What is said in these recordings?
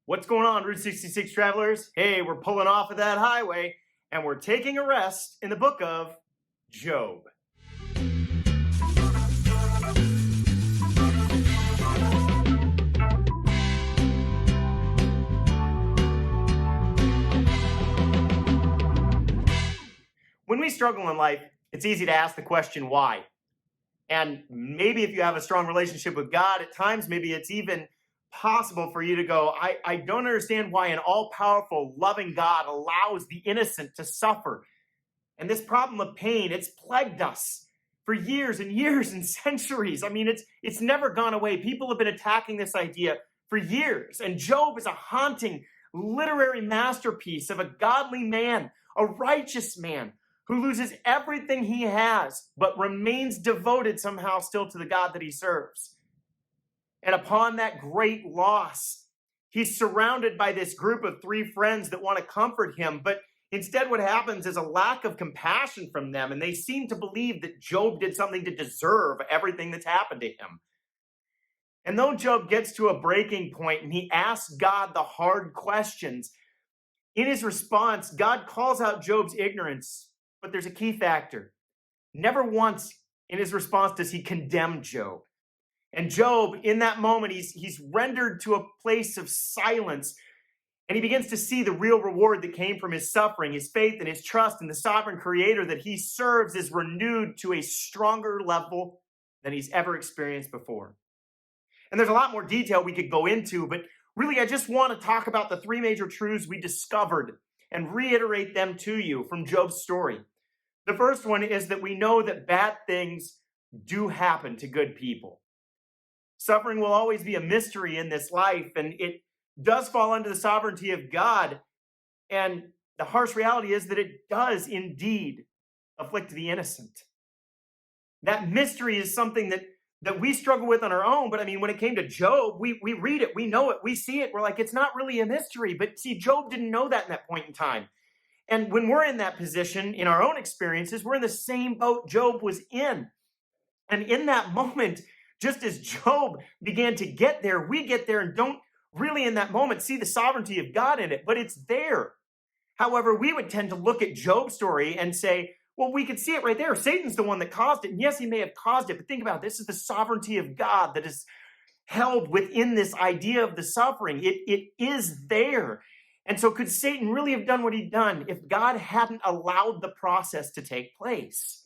What's going on, Route 66 travelers? Hey, we're pulling off of that highway and we're taking a rest in the book of Job. When we struggle in life, it's easy to ask the question, why? And maybe if you have a strong relationship with God, at times maybe it's even possible for you to go, I don't understand why an all-powerful, loving God allows the innocent to suffer. And this problem of pain, it's plagued us for years and years and centuries. I mean, it's never gone away. People have been attacking this idea for years. And Job is a haunting literary masterpiece of a godly man, a righteous man, who loses everything he has, but remains devoted somehow still to the God that he serves. And upon that great loss, he's surrounded by this group of three friends that want to comfort him, but instead what happens is a lack of compassion from them, and they seem to believe that Job did something to deserve everything that's happened to him. And though Job gets to a breaking point and he asks God the hard questions, in his response, God calls out Job's ignorance, but there's a key factor. Never once in his response does he condemn Job. And Job, in that moment, he's rendered to a place of silence, and he begins to see the real reward that came from his suffering. His faith and his trust in the sovereign creator that he serves is renewed to a stronger level than he's ever experienced before. And there's a lot more detail we could go into, but really I just want to talk about the three major truths we discovered and reiterate them to you from Job's story. The first one is that we know that bad things do happen to good people. Suffering will always be a mystery in this life, and it does fall under the sovereignty of God. And the harsh reality is that it does indeed afflict the innocent. That mystery is something that we struggle with on our own. But I mean, when it came to Job, we read it, we know it, we see it. We're like, it's not really a mystery. But see, Job didn't know that in that point in time. And when we're in that position, in our own experiences, we're in the same boat Job was in. And in that moment, just as Job began to get there, we get there and don't really in that moment see the sovereignty of God in it, but it's there. However, we would tend to look at Job's story and say, well, we could see it right there. Satan's the one that caused it. And yes, he may have caused it, but think about it. This is the sovereignty of God that is held within this idea of the suffering. It is there. And so could Satan really have done what he'd done if God hadn't allowed the process to take place?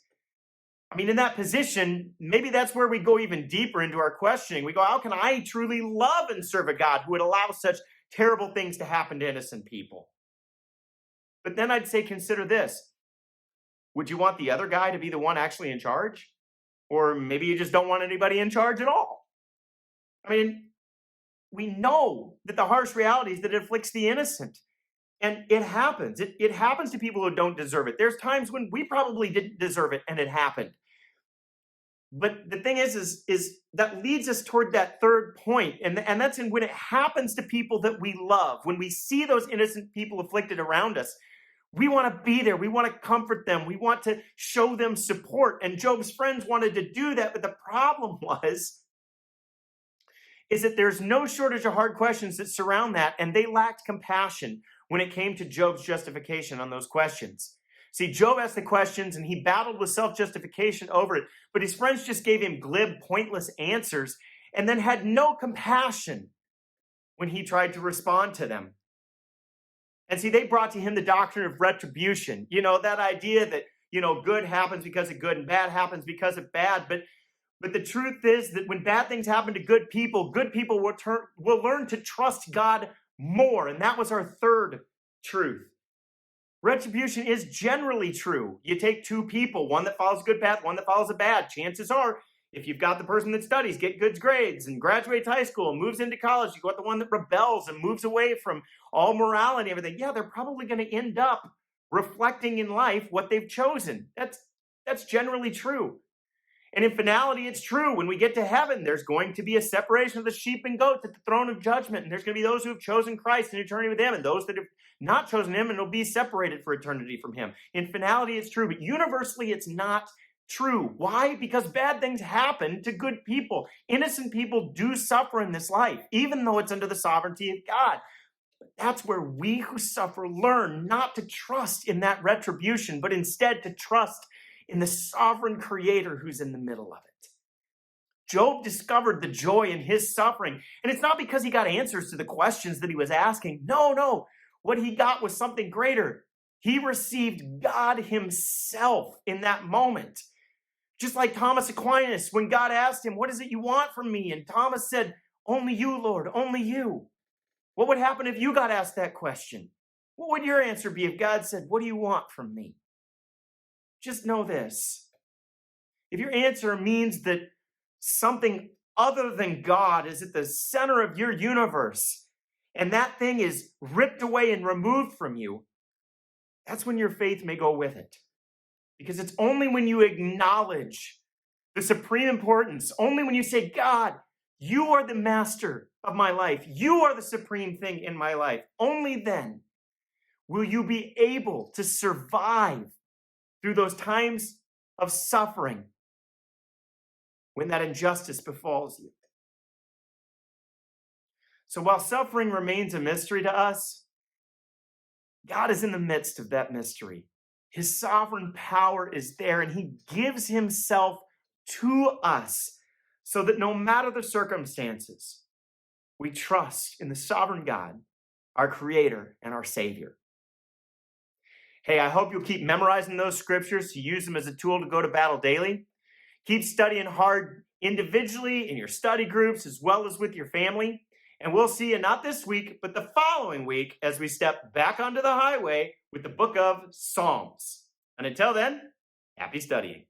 I mean, in that position, maybe that's where we go even deeper into our questioning. We go, how can I truly love and serve a God who would allow such terrible things to happen to innocent people? But then I'd say, consider this. Would you want the other guy to be the one actually in charge? Or maybe you just don't want anybody in charge at all. I mean, we know that the harsh reality is that it afflicts the innocent. And it happens. It happens to people who don't deserve it. There's times when we probably didn't deserve it and it happened. But the thing is that leads us toward that third point. And that's when it happens to people that we love. When we see those innocent people afflicted around us, we want to be there. We want to comfort them. We want to show them support. And Job's friends wanted to do that. But the problem is that there's no shortage of hard questions that surround that. And they lacked compassion when it came to Job's justification on those questions. See, Job asked the questions and he battled with self-justification over it, but his friends just gave him glib, pointless answers and then had no compassion when he tried to respond to them. And see, they brought to him the doctrine of retribution. You know, that idea that, good happens because of good and bad happens because of bad. But the truth is that when bad things happen to good people will learn to trust God more. And that was our third truth. Retribution is generally true. You take two people, one that follows a good path, one that follows a bad. Chances are, if you've got the person that studies, get good grades, and graduates high school, and moves into college, you got the one that rebels and moves away from all morality and everything. Yeah, they're probably going to end up reflecting in life what they've chosen. That's generally true. And in finality, it's true. When we get to heaven, there's going to be a separation of the sheep and goats at the throne of judgment. And there's going to be those who have chosen Christ in eternity with him, and those that have not chosen him and will be separated for eternity from him. In finality, it's true. But universally, it's not true. Why? Because bad things happen to good people. Innocent people do suffer in this life, even though it's under the sovereignty of God. That's where we who suffer learn not to trust in that retribution, but instead to trust in the sovereign creator who's in the middle of it. Job discovered the joy in his suffering, and it's not because he got answers to the questions that he was asking. No. What he got was something greater. He received God himself in that moment. Just like Thomas Aquinas, when God asked him, "What is it you want from me?" And Thomas said, "Only you, Lord, only you." What would happen if you got asked that question? What would your answer be if God said, "What do you want from me?" Just know this. If your answer means that something other than God is at the center of your universe, and that thing is ripped away and removed from you, that's when your faith may go with it. Because it's only when you acknowledge the supreme importance, only when you say, "God, you are the master of my life. You are the supreme thing in my life," only then will you be able to survive through those times of suffering when that injustice befalls you. So while suffering remains a mystery to us, God is in the midst of that mystery. His sovereign power is there, and he gives himself to us so that no matter the circumstances, we trust in the sovereign God, our creator and our savior. Hey, I hope you'll keep memorizing those scriptures to use them as a tool to go to battle daily. Keep studying hard individually in your study groups as well as with your family. And we'll see you not this week, but the following week as we step back onto the highway with the book of Psalms. And until then, happy studying.